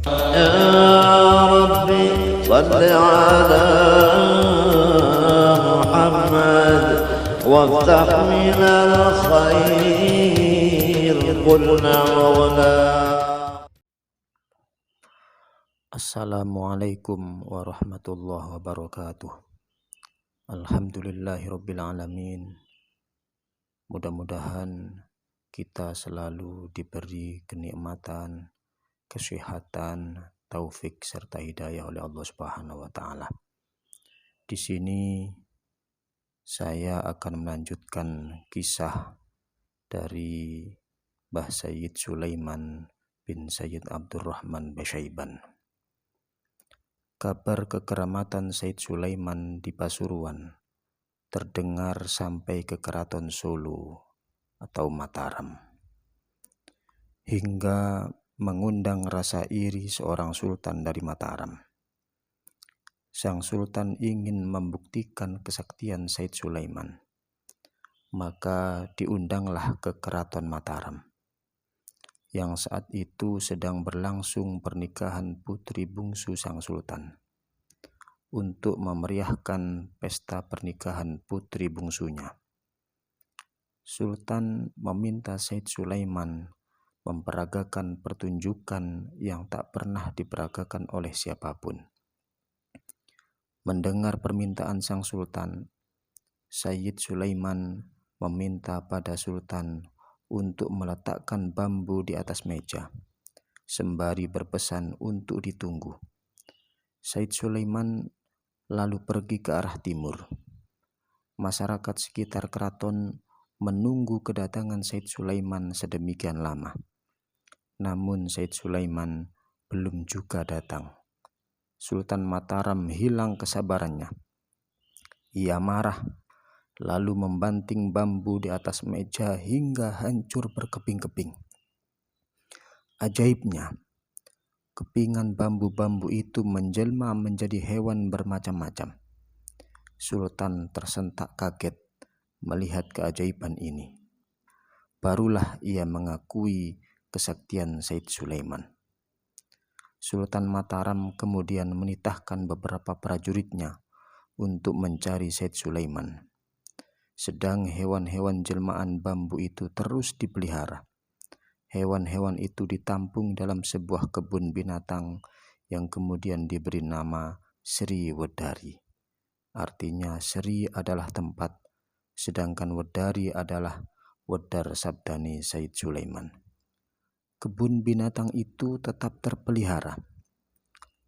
يا ربي صل على محمد وافتح من الخير قلنا ولا. Assalamualaikum warahmatullahi wabarakatuh. Alhamdulillahirabbil alamin. Mudah-mudahan kita selalu diberi kenikmatan, kesehatan, taufik serta hidayah oleh Allah Subhanahu wa taala. Di sini saya akan melanjutkan kisah dari Mbah Sayyid Sulaiman bin Sayyid Abdurrahman Basyaiban. Kabar kekeramatan Sayyid Sulaiman di Pasuruan terdengar sampai ke Keraton Solo atau Mataram, hingga mengundang rasa iri seorang sultan dari Mataram. Sang sultan ingin membuktikan kesaktian Sayyid Sulaiman, maka diundanglah ke Keraton Mataram, yang saat itu sedang berlangsung pernikahan putri bungsu sang sultan. Untuk memeriahkan pesta pernikahan putri bungsunya, Sultan meminta Sayyid Sulaiman memperagakan pertunjukan yang tak pernah diperagakan oleh siapapun. Mendengar permintaan sang sultan, Sayyid Sulaiman meminta pada sultan untuk meletakkan bambu di atas meja, sembari berpesan untuk ditunggu. Sayyid Sulaiman lalu pergi ke arah timur. Masyarakat sekitar keraton menunggu kedatangan Sayyid Sulaiman sedemikian lama. Namun Sayyid Sulaiman belum juga datang. Sultan Mataram hilang kesabarannya. Ia marah, lalu membanting bambu di atas meja hingga hancur berkeping-keping. Ajaibnya, kepingan bambu-bambu itu menjelma menjadi hewan bermacam-macam. Sultan tersentak kaget melihat keajaiban ini. Barulah ia mengakui kesaktian Sayyid Sulaiman. Sultan Mataram kemudian menitahkan beberapa prajuritnya untuk mencari Sayyid Sulaiman. Sedang hewan-hewan jelmaan bambu itu terus dipelihara. Hewan-hewan itu ditampung dalam sebuah kebun binatang yang kemudian diberi nama Sri Wedari. Artinya Sri adalah tempat, sedangkan Wedari adalah wedar sabdani Sayyid Sulaiman. Kebun binatang itu tetap terpelihara.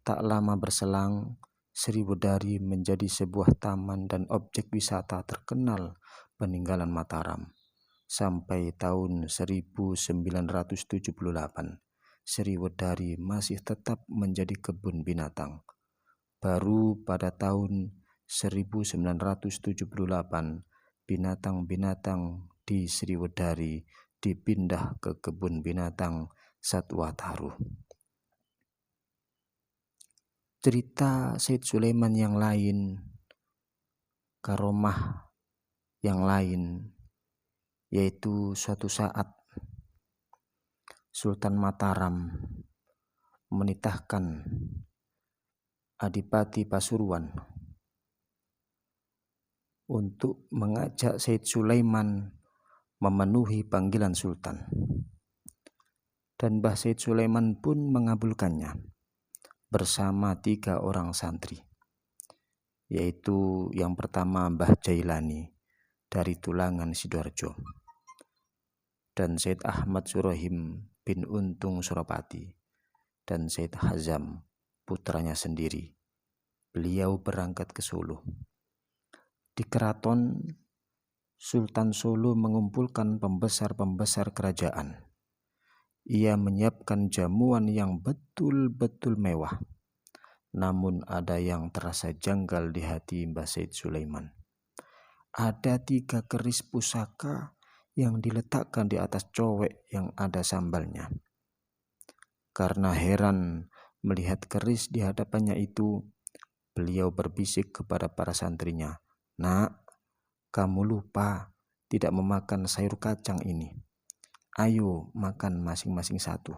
Tak lama berselang, Sri Wedari menjadi sebuah taman dan objek wisata terkenal peninggalan Mataram. Sampai tahun 1978, Sri Wedari masih tetap menjadi kebun binatang. Baru pada tahun 1978, binatang-binatang di Sri Wedari dipindah ke kebun binatang Satwa Taru. Cerita Sayyid Sulaiman yang lain, karomah yang lain, yaitu suatu saat Sultan Mataram menitahkan Adipati Pasuruan untuk mengajak Sayyid Sulaiman memenuhi panggilan sultan. Dan Mbah Sayyid Sulaiman pun mengabulkannya bersama 3 orang santri, yaitu yang pertama Mbah Jailani dari Tulangan Sidoarjo, dan Sayyid Ahmad Surahim bin Untung Suropati, dan Sayyid Hazam putranya sendiri. Beliau berangkat ke Solo. Di keraton, Sultan Solo mengumpulkan pembesar-pembesar kerajaan. Ia menyiapkan jamuan yang betul-betul mewah. Namun ada yang terasa janggal di hati Mbah Sayyid Sulaiman. Ada 3 keris pusaka yang diletakkan di atas cowek yang ada sambalnya. Karena heran melihat keris di hadapannya itu, beliau berbisik kepada para santrinya, "Nak, kamu lupa tidak memakan sayur kacang ini. Ayo makan masing-masing 1.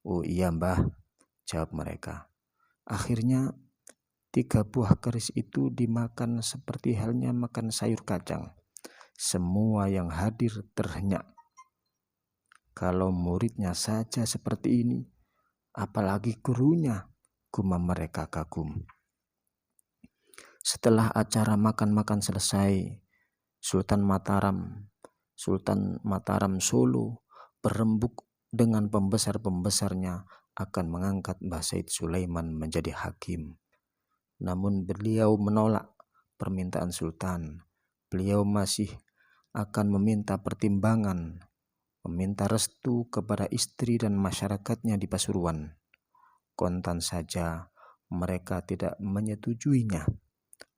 "Oh iya Mbah, jawab mereka. Akhirnya 3 buah keris itu dimakan seperti halnya makan sayur kacang. Semua yang hadir terhenyak. Kalau muridnya saja seperti ini, apalagi gurunya, gumam mereka kagum. Setelah acara makan-makan selesai, Sultan Mataram Solo berembuk dengan pembesar-pembesarnya akan mengangkat Mbah Said Sulaiman menjadi hakim. Namun beliau menolak permintaan Sultan. Beliau masih akan meminta pertimbangan, meminta restu kepada istri dan masyarakatnya di Pasuruan. Kontan saja mereka tidak menyetujuinya.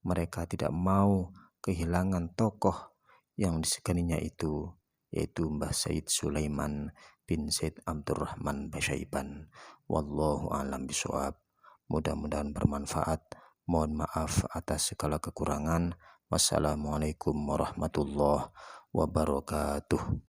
Mereka tidak mau kehilangan tokoh yang diseganinya itu, yaitu Mbah Said Sulaiman bin Said Abdurrahman Basyaiban. Wallahu a'lam bishawab. Mudah-mudahan bermanfaat. Mohon maaf atas segala kekurangan. Wassalamualaikum warahmatullahi wabarakatuh.